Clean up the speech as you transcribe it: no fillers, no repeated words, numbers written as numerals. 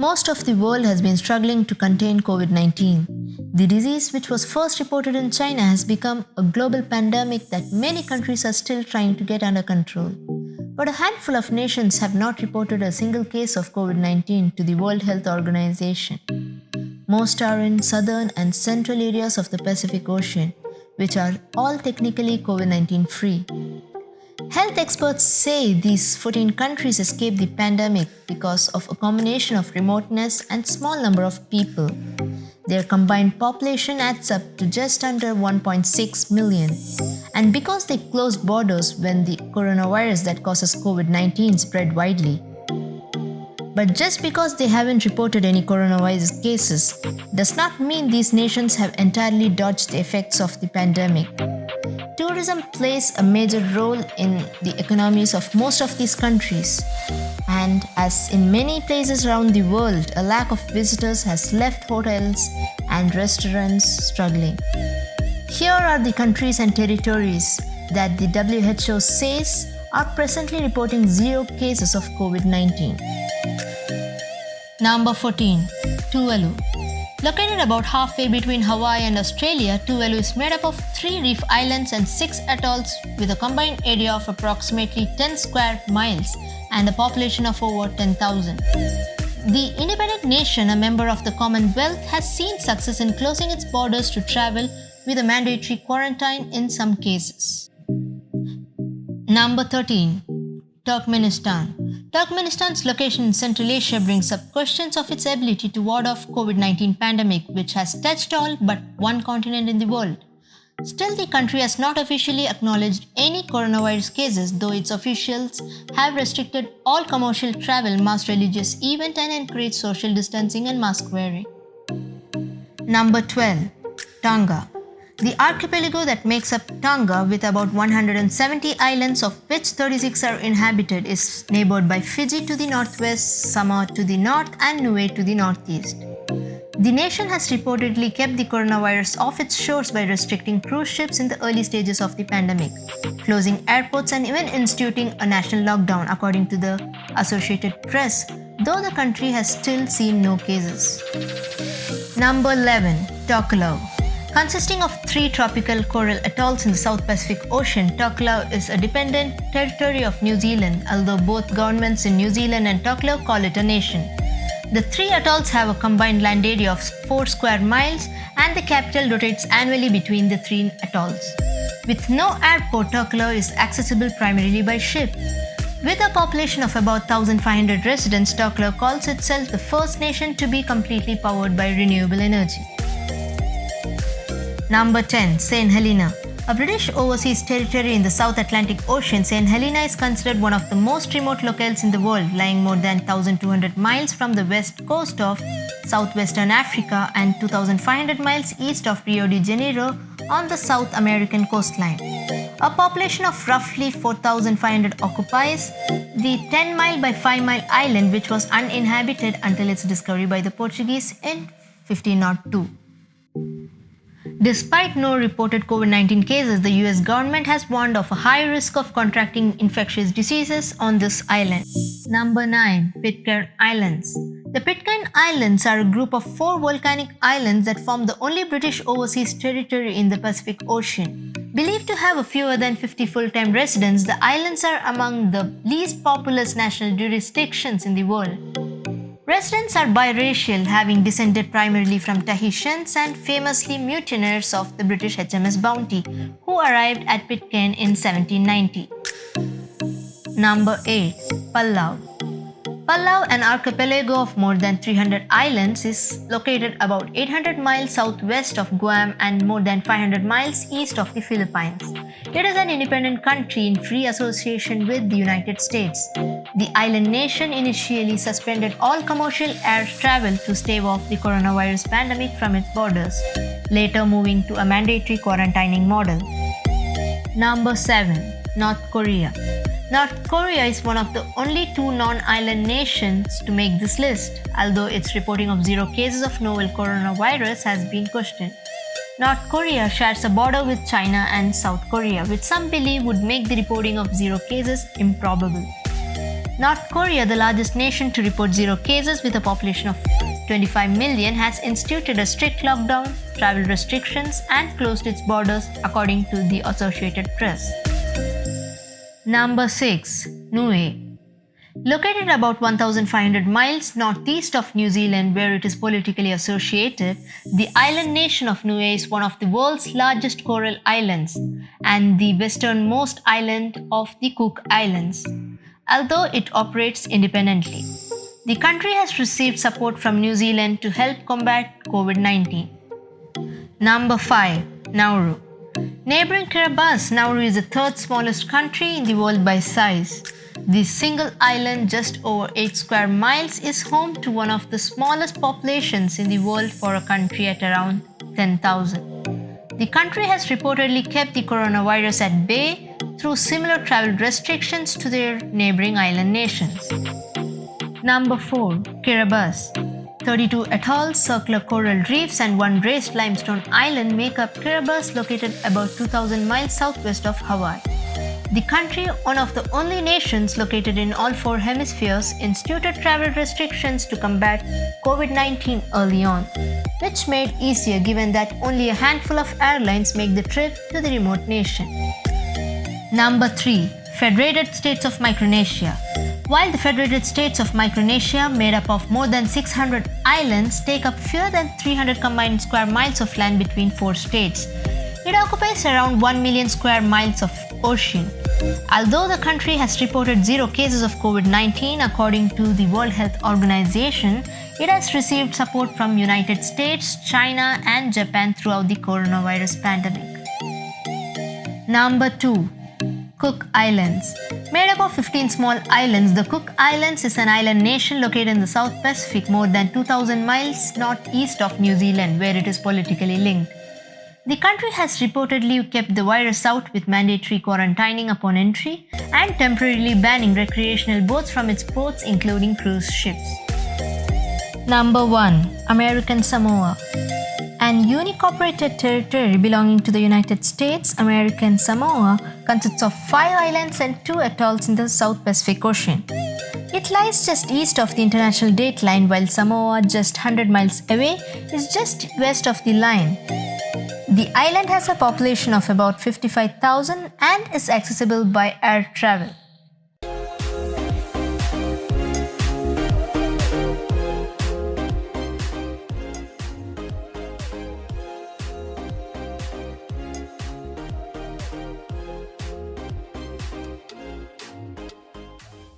Most of the world has been struggling to contain COVID 19. The disease, which was first reported in China, has become a global pandemic that many countries are still trying to get under control. But a handful of nations have not reported a single case of COVID 19 to the World Health Organization. Most are in southern and central areas of the Pacific Ocean, which are all technically COVID 19 free. Health experts say these 14 countries escaped the pandemic because of a combination of remoteness and small number of people. Their combined population adds up to just under 1.6 million. And because they closed borders when the coronavirus that causes COVID-19 spread widely. But just because they haven't reported any coronavirus cases does not mean these nations have entirely dodged the effects of the pandemic. Tourism plays a major role in the economies of most of these countries, and as in many places around the world, a lack of visitors has left hotels and restaurants struggling. Here are the countries and territories that the WHO says are presently reporting 0 cases of COVID-19. Number 14. Tuvalu. Located about halfway between Hawaii and Australia, Tuvalu is made up of 3 reef islands and 6 atolls with a combined area of approximately 10 square miles and a population of over 10,000. The independent nation, a member of the Commonwealth, has seen success in closing its borders to travel with a mandatory quarantine in some cases. Number 13. Turkmenistan. Turkmenistan's location in Central Asia brings up questions of its ability to ward off COVID-19 pandemic, which has touched all but one continent in the world. Still, the country has not officially acknowledged any coronavirus cases, though its officials have restricted all commercial travel, mass religious events, and encouraged social distancing and mask wearing. Number 12. Tonga. The archipelago that makes up Tonga, with about 170 islands of which 36 are inhabited, is neighbored by Fiji to the northwest, Samoa to the north, and Niue to the northeast. The nation has reportedly kept the coronavirus off its shores by restricting cruise ships in the early stages of the pandemic, closing airports and even instituting a national lockdown, according to the Associated Press, though the country has still seen no cases. Number 11. Tokelau. Consisting of 3 tropical coral atolls in the South Pacific Ocean, Tokelau is a dependent territory of New Zealand, although both governments in New Zealand and Tokelau call it a nation. The 3 atolls have a combined land area of 4 square miles, and the capital rotates annually between the 3 atolls. With no airport, Tokelau is accessible primarily by ship. With a population of about 1,500 residents, Tokelau calls itself the first nation to be completely powered by renewable energy. Number 10. St. Helena. A British overseas territory in the South Atlantic Ocean, St. Helena is considered one of the most remote locales in the world, lying more than 1,200 miles from the west coast of southwestern Africa and 2,500 miles east of Rio de Janeiro on the South American coastline. A population of roughly 4,500 occupies the 10-mile by 5-mile island, which was uninhabited until its discovery by the Portuguese in 1502. Despite no reported COVID-19 cases, the US government has warned of a high risk of contracting infectious diseases on this island. Number 9. Pitcairn Islands. The Pitcairn Islands are a group of 4 volcanic islands that form the only British overseas territory in the Pacific Ocean. Believed to have fewer than 50 full-time residents, the islands are among the least populous national jurisdictions in the world. Residents are biracial, having descended primarily from Tahitians and famously mutineers of the British HMS Bounty, who arrived at Pitcairn in 1790. Number 8. Palau. Palau, an archipelago of more than 300 islands, is located about 800 miles southwest of Guam and more than 500 miles east of the Philippines. It is an independent country in free association with the United States. The island nation initially suspended all commercial air travel to stave off the coronavirus pandemic from its borders, later moving to a mandatory quarantining model. Number 7. North Korea. North Korea is one of the only 2 non-island nations to make this list, although its reporting of 0 cases of novel coronavirus has been questioned. North Korea shares a border with China and South Korea, which some believe would make the reporting of 0 cases improbable. North Korea, the largest nation to report zero cases with a population of 25 million, has instituted a strict lockdown, travel restrictions, and closed its borders, according to the Associated Press. Number 6. Niue. Located about 1,500 miles northeast of New Zealand, where it is politically associated, the island nation of Niue is one of the world's largest coral islands and the westernmost island of the Cook Islands, although it operates independently. The country has received support from New Zealand to help combat COVID-19. Number 5. Nauru. Neighboring Kiribati, Nauru is the third smallest country in the world by size. This single island, just over 8 square miles, is home to one of the smallest populations in the world for a country at around 10,000. The country has reportedly kept the coronavirus at bay through similar travel restrictions to their neighboring island nations. Number 4. Kiribati. 32 atolls, circular coral reefs, and one raised limestone island make up Kiribati, located about 2,000 miles southwest of Hawaii. The country, one of the only nations located in all 4 hemispheres, instituted travel restrictions to combat COVID-19 early on, which made easier given that only a handful of airlines make the trip to the remote nation. Number 3. Federated States of Micronesia. While the Federated States of Micronesia, made up of more than 600 islands, take up fewer than 300 combined square miles of land between 4 states, it occupies around 1 million square miles of ocean. Although the country has reported zero cases of COVID-19 according to the World Health Organization, it has received support from United States, China, and Japan throughout the coronavirus pandemic. Number 2. Cook Islands. Made up of 15 small islands, the Cook Islands is an island nation located in the South Pacific, more than 2,000 miles northeast of New Zealand, where it is politically linked. The country has reportedly kept the virus out with mandatory quarantining upon entry and temporarily banning recreational boats from its ports, including cruise ships. Number 1. American Samoa. An unincorporated territory belonging to the United States, American Samoa consists of 5 islands and 2 atolls in the South Pacific Ocean. It lies just east of the international date line, while Samoa, just 100 miles away, is just west of the line. The island has a population of about 55,000 and is accessible by air travel.